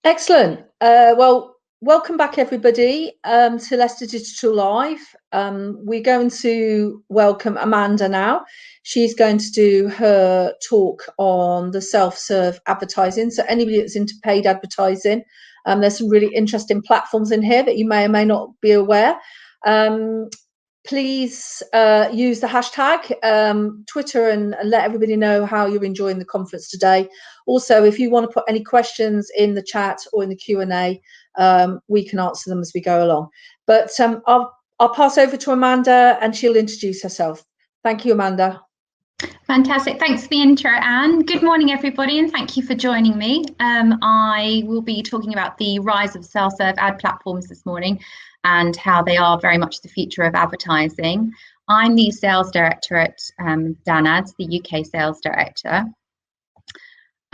Excellent. Well, welcome back, everybody, to Leicester Digital Live. We're going to welcome Amanda now. She's going to do her talk on the self-serve advertising. So anybody that's into paid advertising, there's some really interesting platforms in here that you may or may not be aware. Please use the hashtag Twitter and let everybody know how you're enjoying the conference today. Also, if you want to put any questions in the chat or in the Q&A, we can answer them as we go along. But I'll pass over to Amanda and she'll introduce herself. Thank you, Amanda. Fantastic. Thanks for the intro, Anne. Good morning, everybody, and thank you for joining me. I will be talking about the rise of self-serve ad platforms this morning and how they are very much the future of advertising. I'm the sales director at DanAds, the UK sales director.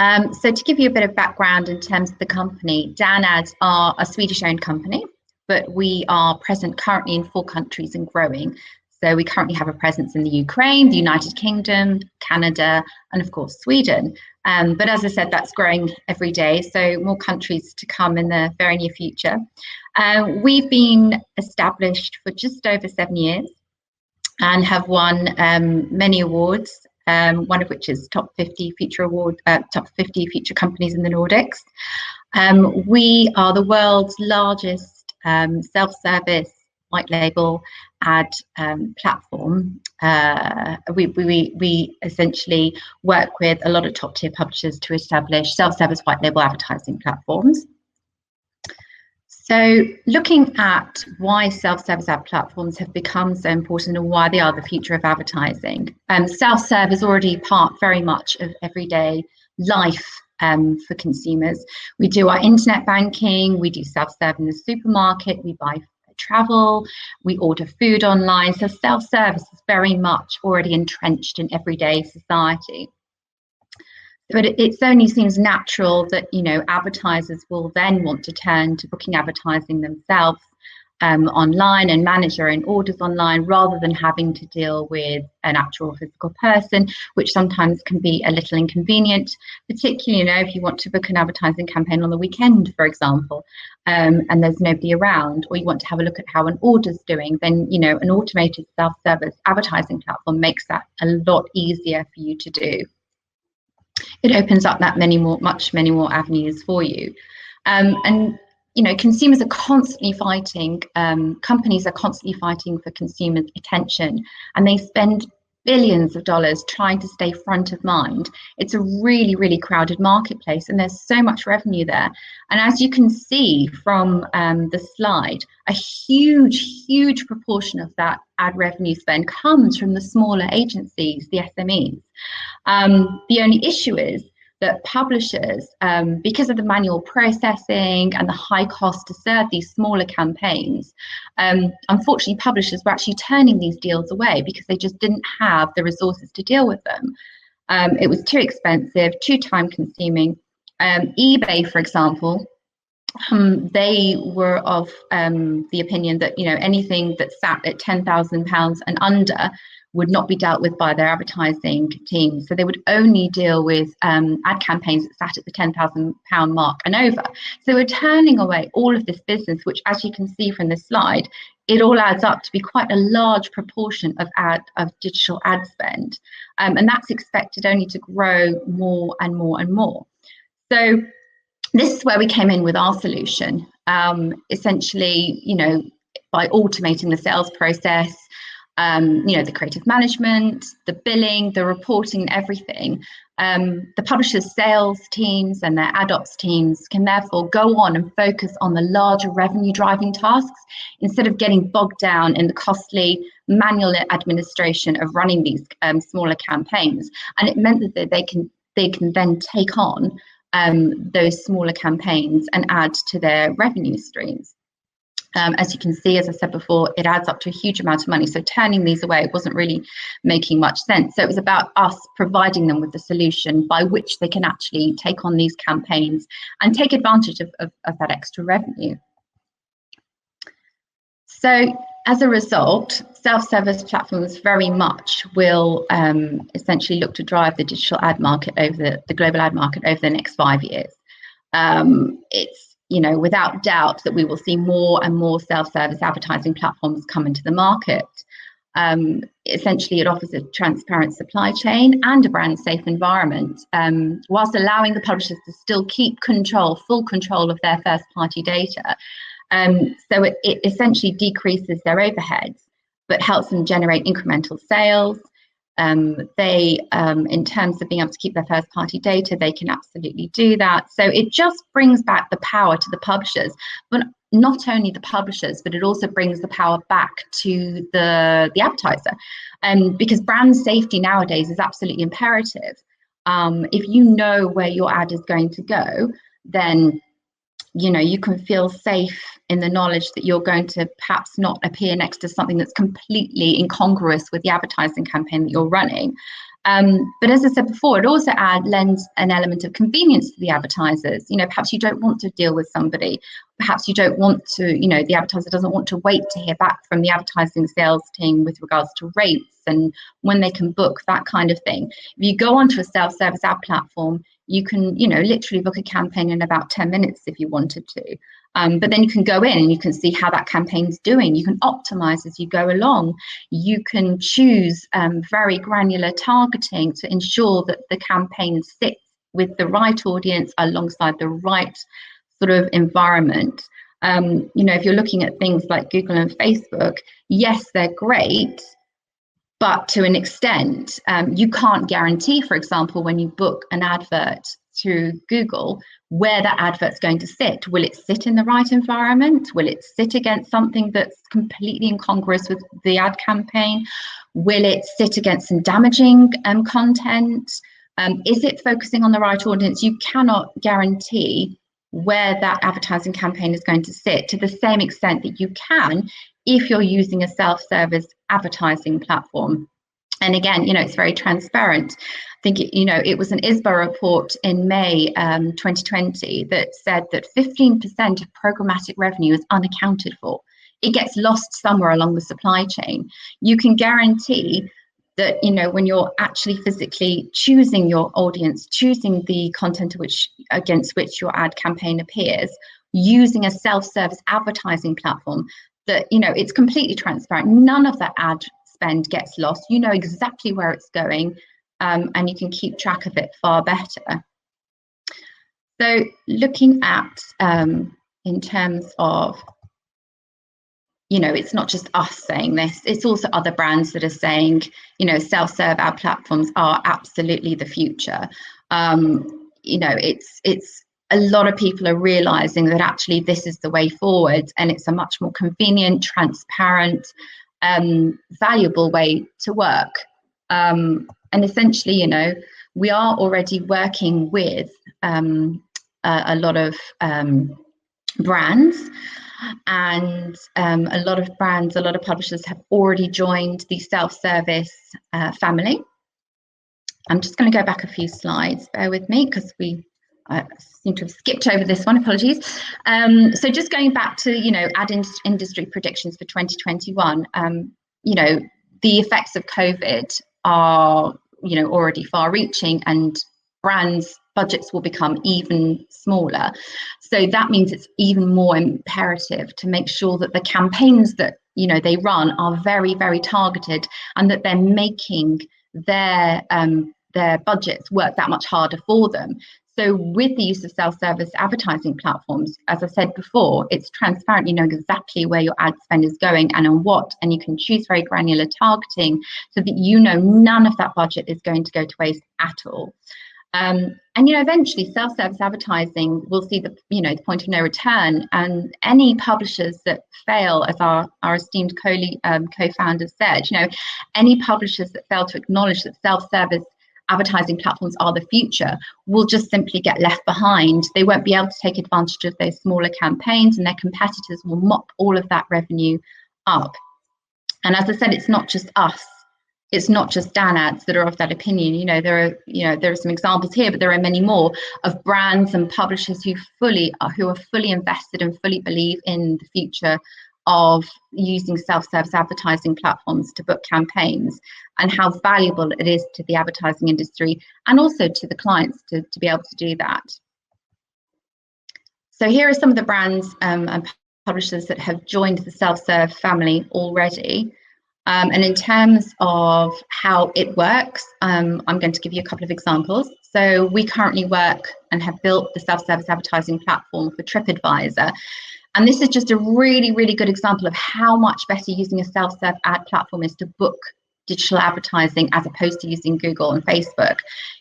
So to give you a bit of background in terms of the company, DanAds are a Swedish-owned company, but we are present currently in 4 countries and growing. So we currently have a presence in the Ukraine, the United Kingdom, Canada, and of course Sweden. But as I said, that's growing every day, so more countries to come in the very near future. We've been established for just over 7 years and have won many awards, one of which is top 50 future companies in the Nordics. We are the world's largest self-service white label ad platform. We essentially work with a lot of top tier publishers to establish self-service white label advertising platforms. So looking at why self-service ad platforms have become so important and why they are the future of advertising. Self-serve is already part very much of everyday life for consumers. We do our internet banking, we do self-serve in the supermarket, we buy travel, we order food online. So self-service is very much already entrenched in everyday society. But it only seems natural that, you know, advertisers will then want to turn to booking advertising themselves online and manage their own orders online rather than having to deal with an actual physical person, which sometimes can be a little inconvenient, particularly, you know, if you want to book an advertising campaign on the weekend, for example, and there's nobody around, or you want to have a look at how an order's doing, then, you know, an automated self-service advertising platform makes that a lot easier for you to do. It opens up that many more avenues for you. And you know, consumers are constantly fighting, companies are constantly fighting for consumers' attention, and they spend billions of dollars trying to stay front of mind. It's a really, really crowded marketplace, and there's so much revenue there. And as you can see from the slide, a huge proportion of that ad revenue spend comes from the smaller agencies, the SMEs. The only issue is that publishers, because of the manual processing and the high cost to serve these smaller campaigns, unfortunately publishers were actually turning these deals away because they just didn't have the resources to deal with them. It was too expensive, too time consuming. eBay, for example, they were of the opinion that, you know, anything that sat at £10,000 and under would not be dealt with by their advertising team. So they would only deal with ad campaigns that sat at the £10,000 mark and over. So we're turning away all of this business, which, as you can see from this slide, it all adds up to be quite a large proportion of digital ad spend. And that's expected only to grow more and more and more. So this is where we came in with our solution. Essentially, you know, by automating the sales process, you know, the creative management, the billing, the reporting, everything, the publishers' sales teams and their ad ops teams can therefore go on and focus on the larger revenue driving tasks instead of getting bogged down in the costly manual administration of running these smaller campaigns. And it meant that they can then take on those smaller campaigns and add to their revenue streams. As you can see, as I said before, it adds up to a huge amount of money. So turning these away wasn't really making much sense. So it was about us providing them with the solution by which they can actually take on these campaigns and take advantage of that extra revenue. So as a result, self-service platforms very much will essentially look to drive the digital ad market over the global ad market over the next 5 years. It's, you know, without doubt that we will see more and more self-service advertising platforms come into the market. Essentially, it offers a transparent supply chain and a brand safe environment, whilst allowing the publishers to still keep full control of their first party data. So it essentially decreases their overheads, but helps them generate incremental sales. In terms of being able to keep their first party data, they can absolutely do that. So it just brings back the power to the publishers, but not only the publishers, but it also brings the power back to the advertiser. Because brand safety nowadays is absolutely imperative. If you know where your ad is going to go, then you know you can feel safe in the knowledge that you're going to perhaps not appear next to something that's completely incongruous with the advertising campaign that you're running. But as I said before, it also lends an element of convenience to the advertisers. You know, perhaps you don't want to deal with somebody, perhaps you don't want to, you know, the advertiser doesn't want to wait to hear back from the advertising sales team with regards to rates and when they can book, that kind of thing. If you go onto a self-service ad platform, you can, you know, literally book a campaign in about 10 minutes if you wanted to. But then you can go in and you can see how that campaign's doing. You can optimize as you go along. You can choose very granular targeting to ensure that the campaign sits with the right audience alongside the right sort of environment. You know, if you're looking at things like Google and Facebook, yes, they're great, but to an extent, you can't guarantee, for example, when you book an advert through Google, where that advert's going to sit. Will it sit in the right environment? Will it sit against something that's completely incongruous with the ad campaign? Will it sit against some damaging content? Is it focusing on the right audience? You cannot guarantee where that advertising campaign is going to sit to the same extent that you can if you're using a self-service advertising platform. And again, you know, it's very transparent. I think, you know, it was an ISBA report in May 2020 that said that 15% of programmatic revenue is unaccounted for. It gets lost somewhere along the supply chain. You can guarantee that, you know, when you're actually physically choosing your audience, choosing the content against which your ad campaign appears, using a self-service advertising platform, that, you know, it's completely transparent. None of that ad spend gets lost. You know exactly where it's going, and you can keep track of it far better. So looking at in terms of, you know, it's not just us saying this, it's also other brands that are saying, you know, self-serve ad platforms are absolutely the future. You know, it's a lot of people are realizing that actually this is the way forward, and it's a much more convenient, transparent, valuable way to work. And essentially, you know, we are already working with a lot of brands, and a lot of brands, a lot of publishers have already joined the self-service family. I'm just going to go back a few slides, bear with me, because we seem to have skipped over this one, apologies. So just going back to, you know, ad industry predictions for 2021, you know, the effects of COVID are, you know, already far reaching, and brands' budgets will become even smaller. So that means it's even more imperative to make sure that the campaigns that, you know, they run are very, very targeted, and that they're making their budgets work that much harder for them. So with the use of self-service advertising platforms, as I said before, it's transparent. You know exactly where your ad spend is going and on what, and you can choose very granular targeting so that you know none of that budget is going to go to waste at all. And, you know, eventually self-service advertising will see the, you know, the point of no return, and any publishers that fail, as our esteemed co-founder said, you know, any publishers that fail to acknowledge that self-service advertising platforms are the future will just simply get left behind. They won't be able to take advantage of those smaller campaigns, and their competitors will mop all of that revenue up. And as I said, it's not just us. It's not just Dan Ads that are of that opinion. You know, there are some examples here, but there are many more of brands and publishers who are fully invested and fully believe in the future of using self-service advertising platforms to book campaigns, and how valuable it is to the advertising industry and also to the clients to be able to do that. So here are some of the brands and publishers that have joined the self-serve family already. And in terms of how it works, I'm going to give you a couple of examples. So we currently work and have built the self-service advertising platform for TripAdvisor. And this is just a really, really good example of how much better using a self-serve ad platform is to book digital advertising as opposed to using Google and Facebook.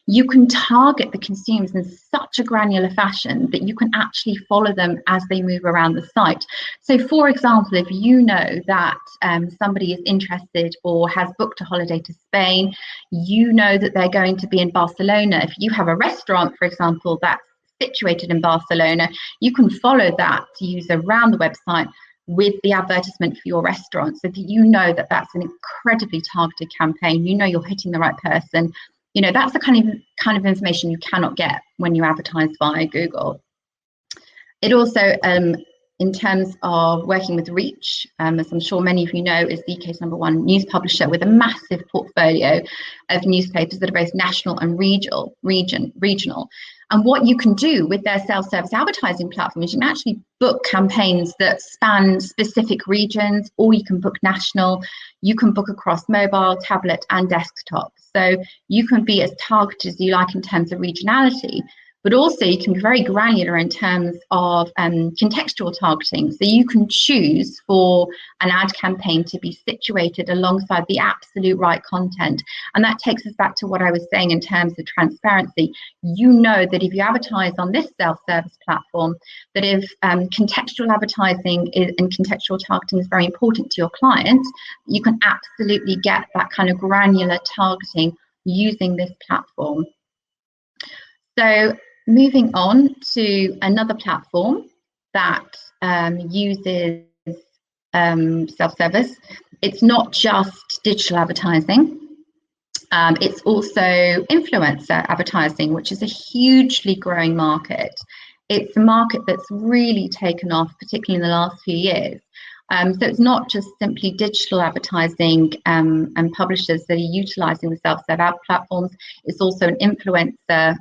You can target the consumers in such a granular fashion that you can actually follow them as they move around the site. So for example, if you know that somebody is interested or has booked a holiday to Spain, you know that they're going to be in Barcelona. If you have a restaurant, for example, that's situated in Barcelona, you can follow that user around the website with the advertisement for your restaurant, so that you know that that's an incredibly targeted campaign. You know you're hitting the right person. You know, that's the kind of information you cannot get when you advertise via Google. It also, in terms of working with Reach, as I'm sure many of you know, is the UK's #1 news publisher with a massive portfolio of newspapers that are both national and regional. And what you can do with their self-service advertising platform is you can actually book campaigns that span specific regions, or you can book national. You can book across mobile, tablet, and desktop. So you can be as targeted as you like in terms of regionality, but also you can be very granular in terms of contextual targeting. So you can choose for an ad campaign to be situated alongside the absolute right content. And that takes us back to what I was saying in terms of transparency. You know that if you advertise on this self-service platform, that if contextual advertising and contextual targeting is very important to your client, you can absolutely get that kind of granular targeting using this platform. So moving on to another platform that uses self-service. It's not just digital advertising. It's also influencer advertising, which is a hugely growing market. It's a market that's really taken off, particularly in the last few years. So it's not just simply digital advertising and publishers that are utilising the self-serve ad platforms. It's also an influencer.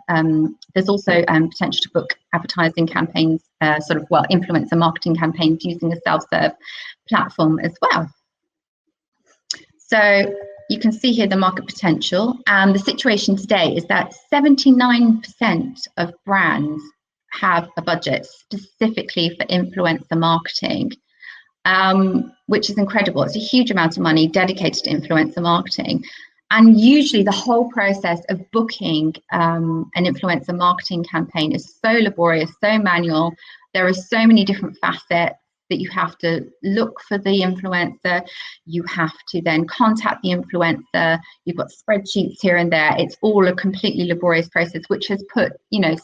There's also potential to book advertising campaigns, influencer marketing campaigns using a self-serve platform as well. So you can see here the market potential, and the situation today is that 79% of brands have a budget specifically for influencer marketing. Which is incredible. It's a huge amount of money dedicated to influencer marketing. And usually the whole process of booking an influencer marketing campaign is so laborious, so manual. There are so many different facets that you have to look for the influencer. You have to then contact the influencer. You've got spreadsheets here and there. It's all a completely laborious process, which has put,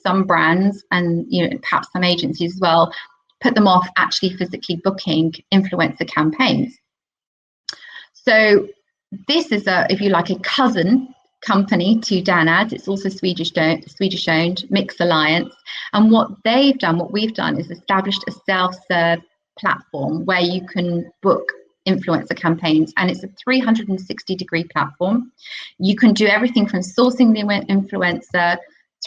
some brands and, perhaps some agencies as well, put them off actually physically booking influencer campaigns. So this is if you like, a cousin company to DanAds. It's also Swedish owned, Mix Alliance. And what we've done is established a self-serve platform where you can book influencer campaigns, and it's a 360-degree platform. You can do everything from sourcing the influencer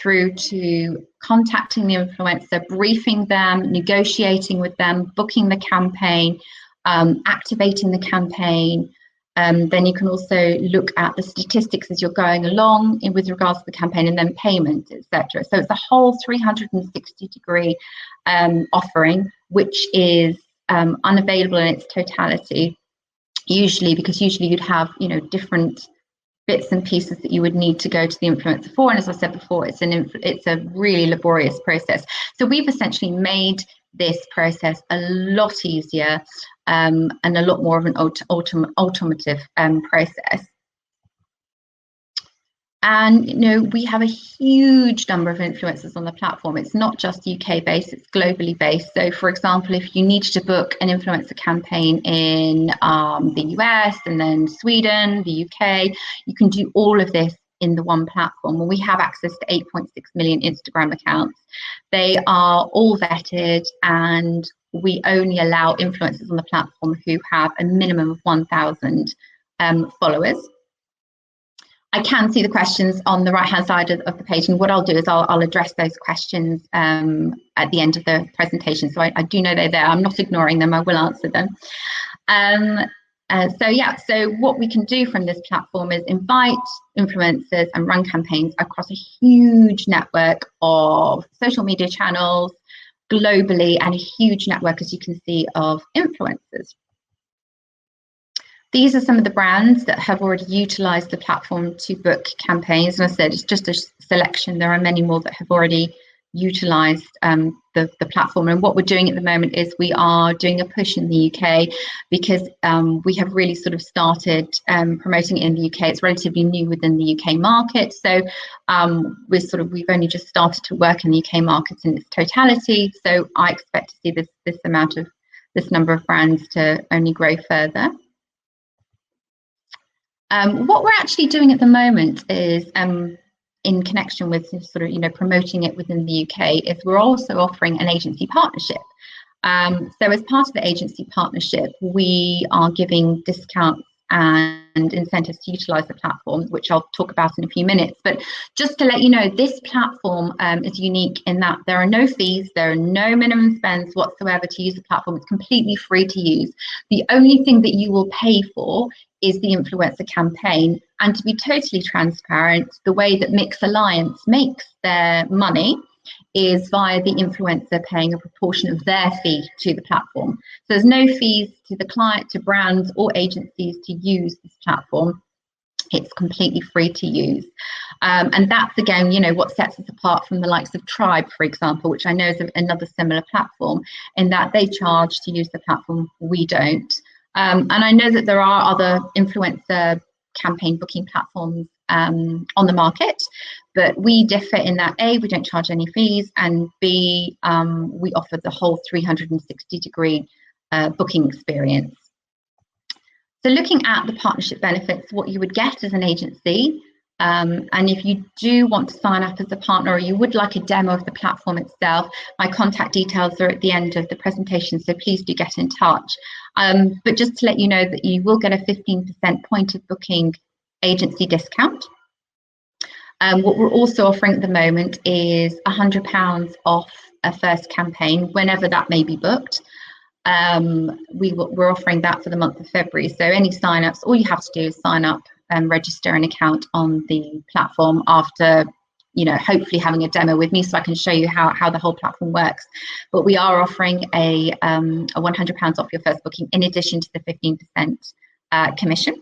through to contacting the influencer, briefing them, negotiating with them, booking the campaign, activating the campaign. Then you can also look at the statistics as you're going along with regards to the campaign, and then payment, etc. So it's a whole 360-degree offering, which is unavailable in its totality, usually, because usually you'd have different bits and pieces that you would need to go to the influencer for. And as I said before, it's a really laborious process. So we've essentially made this process a lot easier and a lot more of an automative process. And we have a huge number of influencers on the platform. It's not just UK based, it's globally based. So for example, if you need to book an influencer campaign in the US and then Sweden, the UK, you can do all of this in the one platform. And we have access to 8.6 million Instagram accounts. They are all vetted, and we only allow influencers on the platform who have a minimum of 1,000 followers. I can see the questions on the right-hand side of the page, and what I'll do is I'll address those questions at the end of the presentation. So I do know they're there. I'm not ignoring them. I will answer them. So what we can do from this platform is invite influencers and run campaigns across a huge network of social media channels globally, and a huge network, as you can see, of influencers. These are some of the brands that have already utilised the platform to book campaigns. And I said, it's just a selection. There are many more that have already utilised the platform. And what we're doing at the moment is we are doing a push in the UK, because we have really sort of started promoting it in the UK. It's relatively new within the UK market. So we've only just started to work in the UK market in its totality. So I expect to see this number of brands to only grow further. What we're actually doing at the moment is, in connection with sort of, promoting it within the UK, is we're also offering an agency partnership. So as part of the agency partnership, we are giving discounts and incentives to utilise the platform, which I'll talk about in a few minutes. But just to let you know, this platform is unique in that there are no fees, there are no minimum spends whatsoever to use the platform. It's completely free to use. The only thing that you will pay for is the influencer campaign. And to be totally transparent, the way that Mix Alliance makes their money is via the influencer paying a proportion of their fee to the platform. So there's no fees to the client, to brands or agencies to use this platform. It's completely free to use. And that's, again, what sets us apart from the likes of Tribe, for example, which I know is another similar platform, in that they charge to use the platform, we don't. And I know that there are other influencer campaign booking platforms on the market, but we differ in that A, we don't charge any fees, and B, we offer the whole 360-degree booking experience. So looking at the partnership benefits, what you would get as an agency, and if you do want to sign up as a partner, or you would like a demo of the platform itself, my contact details are at the end of the presentation, so please do get in touch. But just to let you know that you will get a 15% point of booking agency discount. What we're also offering at the moment is £100 off a first campaign, whenever that may be booked. We're offering that for the month of February. So any sign-ups, all you have to do is sign up and register an account on the platform after, hopefully having a demo with me, so I can show you how the whole platform works. But we are offering a £100 off your first booking, in addition to the 15% commission.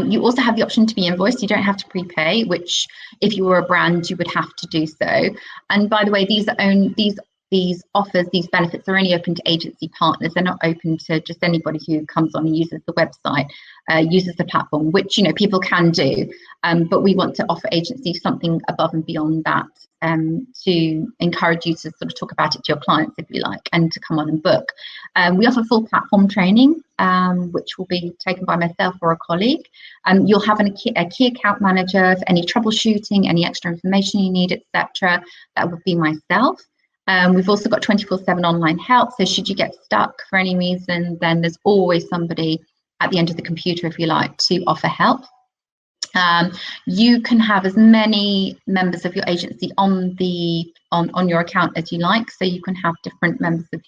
You also have the option to be invoiced. You don't have to prepay, which if you were a brand, you would have to do so. And by the way, these offers, these benefits are only open to agency partners. They're not open to just anybody who comes on and uses the website, uses the platform, which people can do. But we want to offer agencies something above and beyond that, to encourage you to sort of talk about it to your clients, if you like, and to come on and book. We offer full platform training, which will be taken by myself or a colleague. You'll have a key account manager for any troubleshooting, any extra information you need, etc. That would be myself. We've also got 24/7 online help. So should you get stuck for any reason, then there's always somebody at the end of the computer, if you like, to offer help. You can have as many members of your agency on your account as you like. So you can have different members of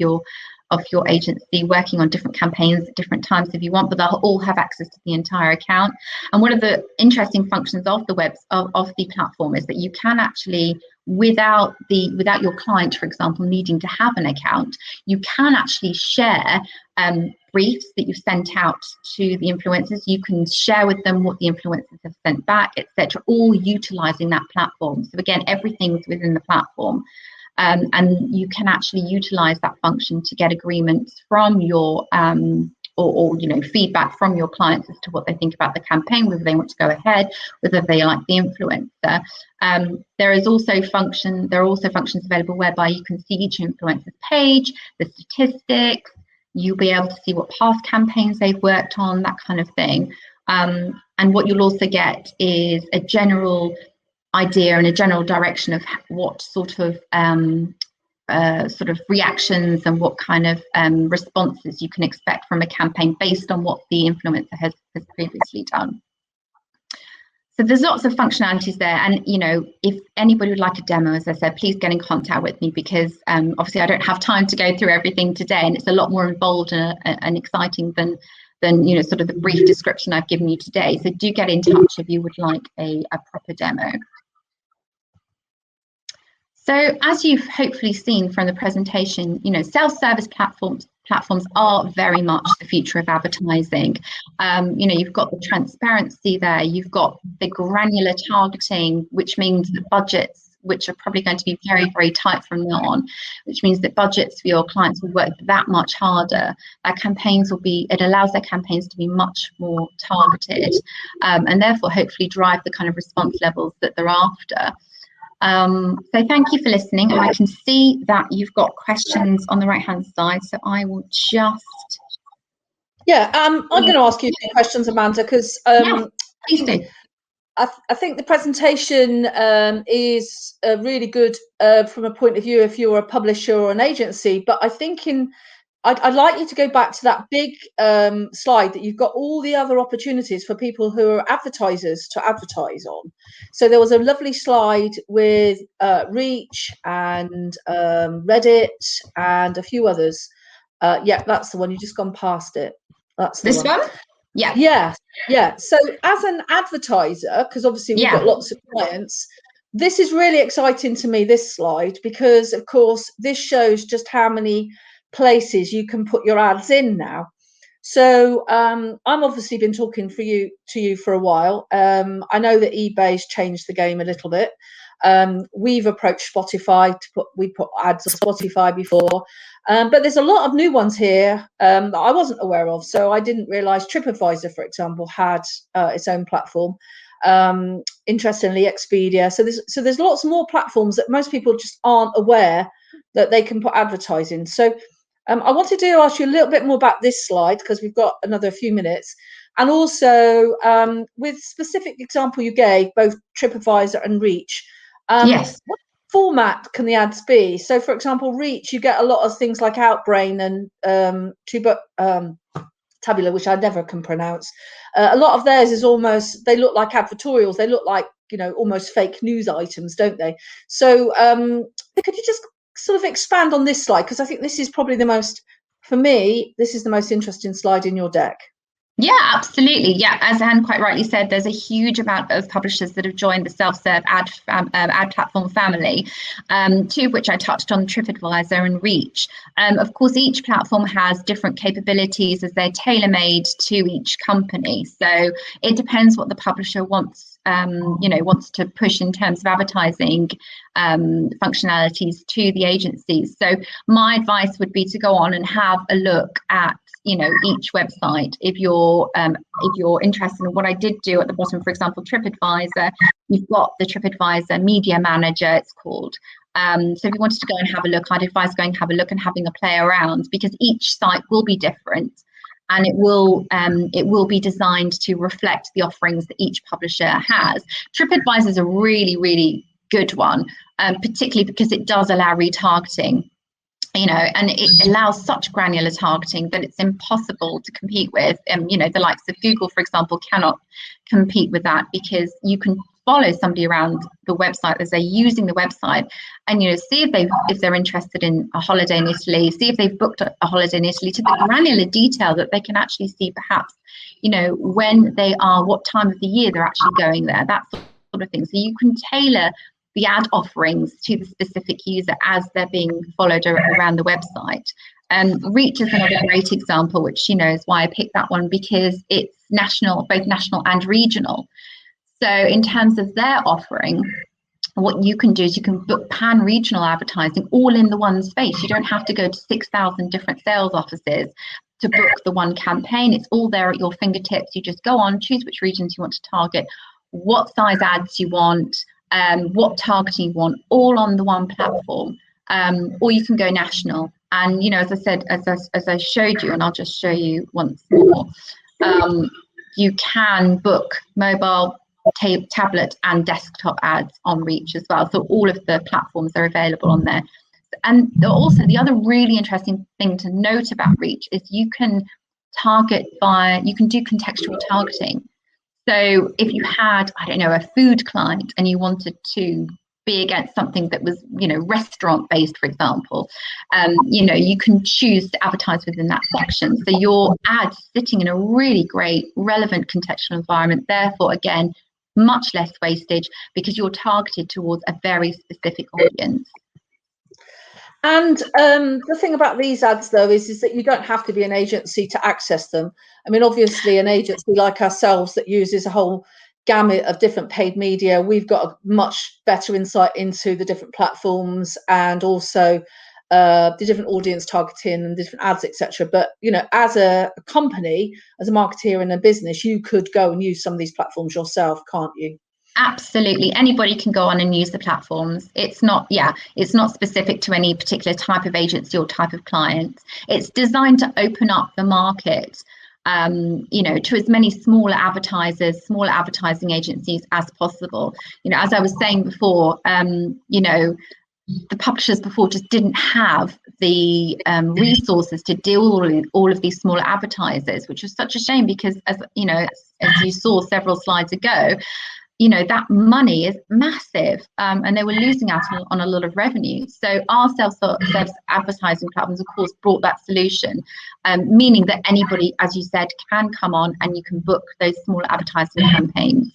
your agency working on different campaigns at different times if you want, but they'll all have access to the entire account. And one of the interesting functions of the platform is that you can actually, without your client, for example, needing to have an account, you can actually share briefs that you've sent out to the influencers. You can share with them what the influencers have sent back, etc., all utilizing that platform. So again, everything's within the platform. And you can actually utilize that function to get agreements from your or feedback from your clients as to what they think about the campaign, whether they want to go ahead, whether they like the influencer. There are also functions available whereby you can see each influencer's page, the statistics. You'll be able to see what past campaigns they've worked on, that kind of thing. And what you'll also get is a general idea and a general direction of what sort of reactions and what kind of responses you can expect from a campaign based on what the influencer has previously done. So there's lots of functionalities there, and if anybody would like a demo, as I said, please get in contact with me, because obviously I don't have time to go through everything today, and it's a lot more involved and exciting than sort of the brief description I've given you today. So do get in touch if you would like a proper demo. So as you've hopefully seen from the presentation, self-service platforms are very much the future of advertising. You've got the transparency there, you've got the granular targeting, which means that budgets, which are probably going to be very, very tight from now on, which means that budgets for your clients will work that much harder. It allows their campaigns to be much more targeted, and therefore hopefully drive the kind of response levels that they're after. So thank you for listening. I can see that you've got questions on the right hand side, so I will just I'm going to ask you some questions, Amanda, because please do. I think the presentation is really good from a point of view if you're a publisher or an agency, but I think I'd like you to go back to that big slide that you've got all the other opportunities for people who are advertisers to advertise on. So there was a lovely slide with Reach and Reddit and a few others. Yeah, that's the one. You've just gone past it. That's the this one. Yeah. So as an advertiser, because obviously we've got lots of clients, this is really exciting to me, this slide, because of course this shows just how many places you can put your ads in now. So I'm obviously been talking to you for a while. I know that eBay's changed the game a little bit. We've approached Spotify we put ads on Spotify before, but there's a lot of new ones here that I wasn't aware of. So I didn't realize TripAdvisor, for example, had its own platform. Interestingly, Expedia. So there's lots more platforms that most people just aren't aware that they can put advertising. So I wanted to ask you a little bit more about this slide, because we've got another few minutes. And also with specific example you gave, both TripAdvisor and Reach. Yes. What format can the ads be? So, for example, Reach, you get a lot of things like Outbrain and Tabula, which I never can pronounce. A lot of theirs is almost, they look like advertorials. They look like, almost fake news items, don't they? So could you just sort of expand on this slide? Because I think this is probably for me, this is the most interesting slide in your deck. Yeah, absolutely. Yeah, as Anne quite rightly said, there's a huge amount of publishers that have joined the self-serve ad platform family, two of which I touched on, TripAdvisor and Reach. Of course, each platform has different capabilities as they're tailor-made to each company. So it depends what the publisher wants to push in terms of advertising functionalities to the agencies. So my advice would be to go on and have a look at each website if you're interested in what I did do at the bottom. For example, TripAdvisor, you've got the TripAdvisor Media Manager, it's called. So if you wanted to go and have a look, I'd advise going to have a look and having a play around, because each site will be different, and it will be designed to reflect the offerings that each publisher has. TripAdvisor is a really, really good one, particularly because it does allow retargeting. And it allows such granular targeting that it's impossible to compete with. The likes of Google, for example, cannot compete with that, because you can follow somebody around the website as they're using the website, and see if they're interested in a holiday in Italy, see if they've booked a holiday in Italy, to the granular detail that they can actually see perhaps when they are, what time of the year they're actually going there, that sort of thing. So you can tailor the ad offerings to the specific user as they're being followed around the website. Reach is another great example, which is why I picked that one, because it's national, both national and regional. So in terms of their offering, what you can do is you can book pan-regional advertising all in the one space. You don't have to go to 6,000 different sales offices to book the one campaign. It's all there at your fingertips. You just go on, choose which regions you want to target, what size ads you want, what targeting you want, all on the one platform. Or you can go national. And as I said, as I showed you, and I'll just show you once more, you can book mobile, tablet and desktop ads on Reach as well. So all of the platforms are available on there. And also the other really interesting thing to note about Reach is you can do contextual targeting. So if you had, I don't know, a food client and you wanted to be against something that was, restaurant based, for example, you can choose to advertise within that section. So your ad's sitting in a really great, relevant contextual environment. Therefore, again, much less wastage because you're targeted towards a very specific audience. And the thing about these ads, though, is that you don't have to be an agency to access them. I mean, obviously, an agency like ourselves that uses a whole gamut of different paid media, we've got a much better insight into the different platforms and also the different audience targeting and different ads, etc. But as a company, as a marketeer in a business, you could go and use some of these platforms yourself, can't you? Absolutely. Anybody can go on and use the platforms. It's not specific to any particular type of agency or type of client. It's designed to open up the market, to as many smaller advertisers, smaller advertising agencies as possible. As I was saying before, the publishers before just didn't have the resources to deal with all of these smaller advertisers, which was such a shame because, as you saw several slides ago, that money is massive, and they were losing out on a lot of revenue. So our self-service advertising platforms, of course, brought that solution, meaning that anybody, as you said, can come on and you can book those smaller advertising campaigns.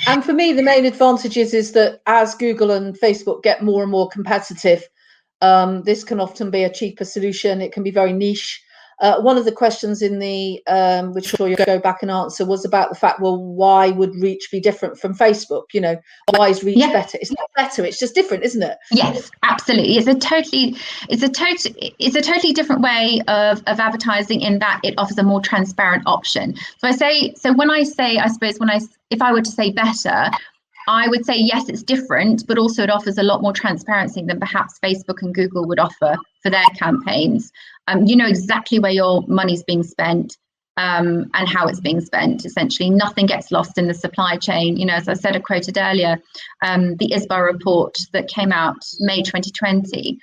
And for me, the main advantage is that as Google and Facebook get more and more competitive, this can often be a cheaper solution. It can be very niche. One of the questions in the, which I'm sure you'll go back and answer, was about the fact, well, why would reach be different from Facebook? Why is reach better? It's not better, it's just different, isn't it? Yes, absolutely. It's a totally different way of advertising in that it offers a more transparent option. If I were to say better, I would say, yes, it's different, but also it offers a lot more transparency than perhaps Facebook and Google would offer for their campaigns. You know exactly where your money's being spent and how it's being spent. Essentially, nothing gets lost in the supply chain. As I said, I quoted earlier, the ISBA report that came out May 2020,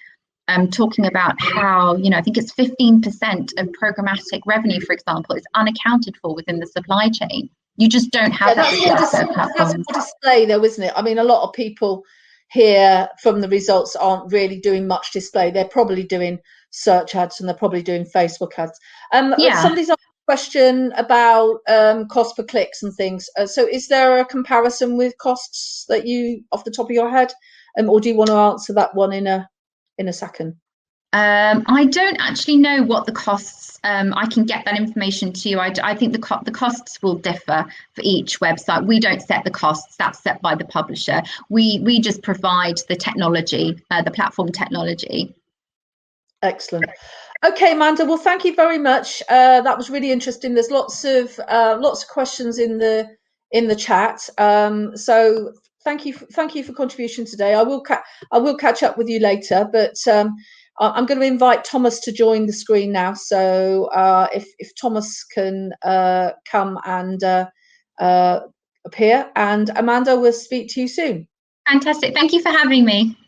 talking about how, I think it's 15% of programmatic revenue, for example, is unaccounted for within the supply chain. You just don't have that with that's a display though, isn't it? I mean, a lot of people here from the results aren't really doing much display. They're probably doing search ads and they're probably doing Facebook ads. Somebody's asked a question about cost per clicks and things. So is there a comparison with costs that you, off the top of your head, or do you want to answer that one in a second? I don't actually know what the costs. I can get that information to you. I think the costs will differ for each website. We don't set the costs; that's set by the publisher. We just provide the technology, the platform technology. Excellent. Okay, Amanda. Well, thank you very much. That was really interesting. There's lots of questions in the chat. So thank you for contribution today. I will catch up with you later, but. I'm going to invite Thomas to join the screen now. So if Thomas can come and appear, and Amanda will speak to you soon. Fantastic. Thank you for having me.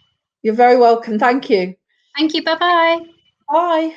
You're very welcome. Thank you. Thank you. Bye-bye. Bye.